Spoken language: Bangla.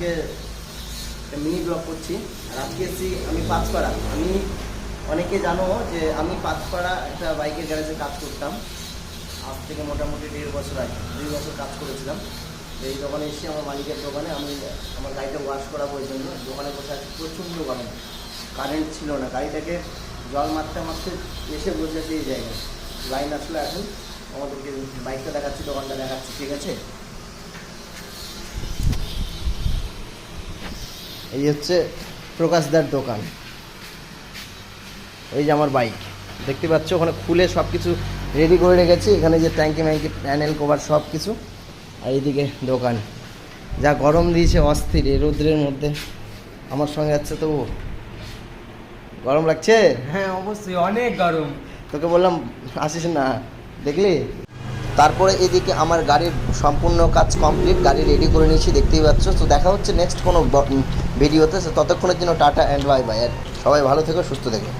আজকে একটা মিনি ব্লগ করছি। আর আজকে এসেছি আমি পাঁচপাড়া। আমি অনেকে জানো যে আমি পাঁচপাড়া একটা বাইকের গ্যারেজে কাজ করতাম। আজ থেকে মোটামুটি 1.5 বছর আগে 2 বছর কাজ করেছিলাম। এই দোকানে এসে আমার মালিকের দোকানে আমি আমার গাড়িটা ওয়াশ করাবো, ওই জন্য দোকানে বসে আছি। প্রচণ্ড গরম, কারেন্ট ছিল না, গাড়িটাকে জল মারতে মারতে এসে বসে আছে এই জায়গায়। লাইন আসলে এখন আমাদেরকে বাইকটা দেখাচ্ছি, দোকানটা দেখাচ্ছি, ঠিক আছে? এই হচ্ছে প্রকাশদার দোকান। এই যে আমার বাইক দেখতে পাচ্ছ, ওখানে খুলে সব কিছু রেডি করে রেখেছি। এখানে যে ট্যাঙ্কি ম্যাঙ্কি প্যানেল কভার সব কিছু। আর এইদিকে দোকান। যা গরম দিয়েছে অস্থির এই রৌদ্রের মধ্যে। আমার সঙ্গে যাচ্ছে তো, গরম লাগছে? হ্যাঁ অবশ্যই, অনেক গরম। তোকে বললাম আসিস না, দেখলি? তারপরে এদিকে আমার গাড়ির সম্পূর্ণ কাজ কমপ্লিট, গাড়ি রেডি করে নিয়েছি, দেখতেই পাচ্ছ। তো দেখা হচ্ছে নেক্সট কোনো ভিডিওতে। ততক্ষণের জন্য টাটা অ্যান্ড বাই বাই। আর সবাই ভালো থেকো, সুস্থ থেকো।